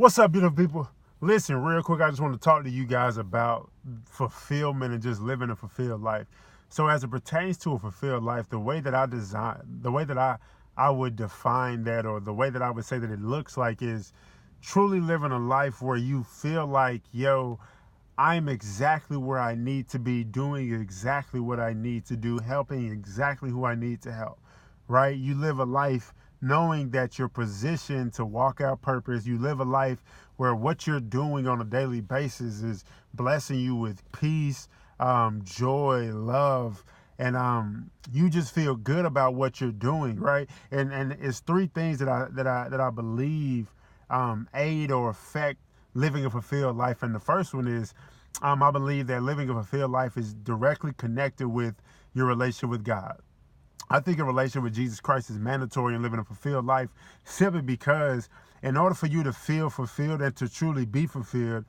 What's up, beautiful people? Listen, real quick, I just want to talk to you guys about fulfillment and just living a fulfilled life. So as it pertains to a fulfilled life, the way that I would define that, or the way that I would say that it looks like, is truly living a life where you feel like, yo, I'm exactly where I need to be, doing exactly what I need to do, helping exactly who I need to help, right? You live a life knowing that you're positioned to walk out purpose. You live a life where what you're doing on a daily basis is blessing you with peace, joy, love, and you just feel good about what you're doing, right? And it's three things that I believe aid or affect living a fulfilled life. And the first one is, I believe that living a fulfilled life is directly connected with your relationship with God. I think a relationship with Jesus Christ is mandatory in living a fulfilled life, simply because in order for you to feel fulfilled and to truly be fulfilled,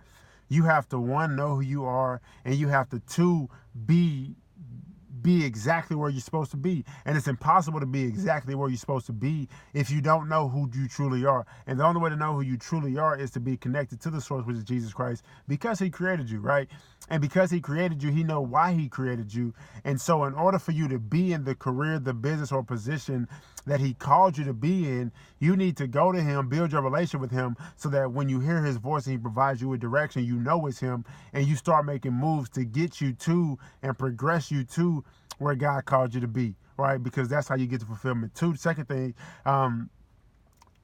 you have to, one, know who you are, and you have to, two, be exactly where you're supposed to be. And it's impossible to be exactly where you're supposed to be if you don't know who you truly are. And the only way to know who you truly are is to be connected to the source, which is Jesus Christ, because he created you, right? And because he created you, he knows why he created you. And so in order for you to be in the career, the business, or position that he called you to be in, you need to go to him, build your relationship with him, so that when you hear his voice and he provides you with direction, you know it's him, and you start making moves to get you to and progress you to where God called you to be, right? Because that's how you get to fulfillment. Two, the second thing,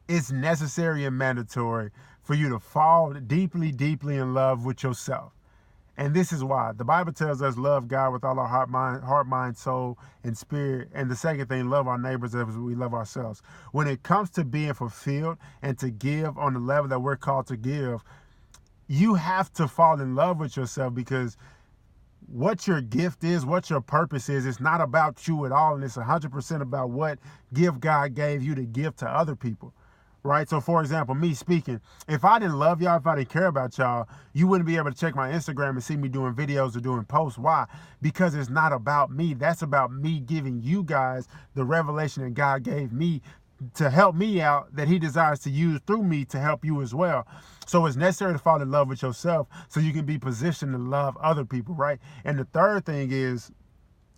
it's necessary and mandatory for you to fall deeply, deeply in love with yourself. And this is why. The Bible tells us love God with all our heart, mind, soul, and spirit. And the second thing, love our neighbors as we love ourselves. When it comes to being fulfilled and to give on the level that we're called to give, you have to fall in love with yourself, because what your gift is, what your purpose is, it's not about you at all. And it's 100% about what gift God gave you to give to other people. Right? So for example, me speaking, if I didn't love y'all, if I didn't care about y'all, you wouldn't be able to check my Instagram and see me doing videos or doing posts. Why? Because it's not about me. That's about me giving you guys the revelation that God gave me to help me out, that he desires to use through me to help you as well. So it's necessary to fall in love with yourself so you can be positioned to love other people, right? And the third thing is,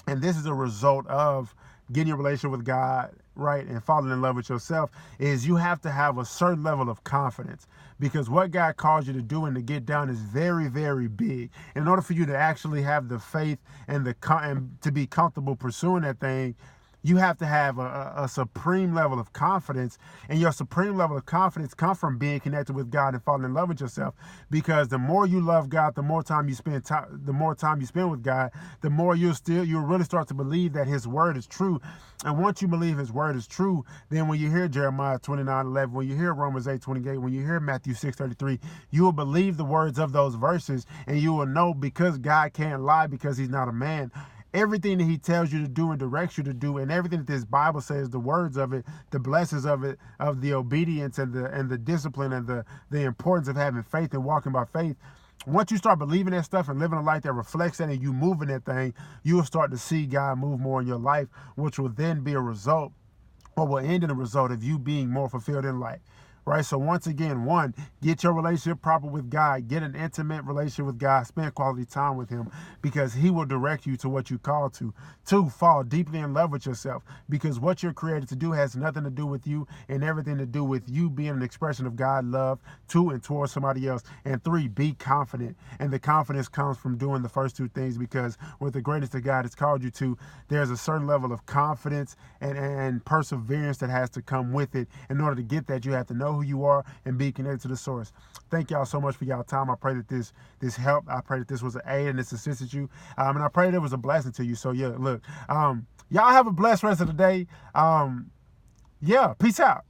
and this is a result of getting a relationship with God, right, and falling in love with yourself, is you have to have a certain level of confidence, because what God calls you to do and to get done is very, very big. In order for you to actually have the faith and to be comfortable pursuing that thing, you have to have a supreme level of confidence, and your supreme level of confidence comes from being connected with God and falling in love with yourself. Because the more you love God, the more time you spend with God, the more you'll really start to believe that his word is true. And once you believe his word is true, then when you hear Jeremiah 29:11, when you hear Romans 8:28, when you hear Matthew 6:33, you will believe the words of those verses, and you will know, because God can't lie, because he's not a man. Everything that he tells you to do and directs you to do, and everything that this Bible says, the words of it, the blessings of it, of the obedience and the discipline and the importance of having faith and walking by faith, once you start believing that stuff and living a life that reflects that, and you move in that thing, you will start to see God move more in your life, which will then be a result, or will end in a result of you being more fulfilled in life. Right? So once again, one, get your relationship proper with God. Get an intimate relationship with God. Spend quality time with him, because he will direct you to what you call to. Two, fall deeply in love with yourself, because what you're created to do has nothing to do with you and everything to do with you being an expression of God's love to and towards somebody else. And three, be confident. And the confidence comes from doing the first two things, because with the greatness that God has called you to, there's a certain level of confidence and perseverance that has to come with it. In order to get that, you have to know who you are and be connected to the source. Thank y'all so much for y'all time. I pray that this helped. I pray that this was an aid and this assisted you. And I pray that it was a blessing to you. So yeah, look, y'all have a blessed rest of the day. Yeah, peace out.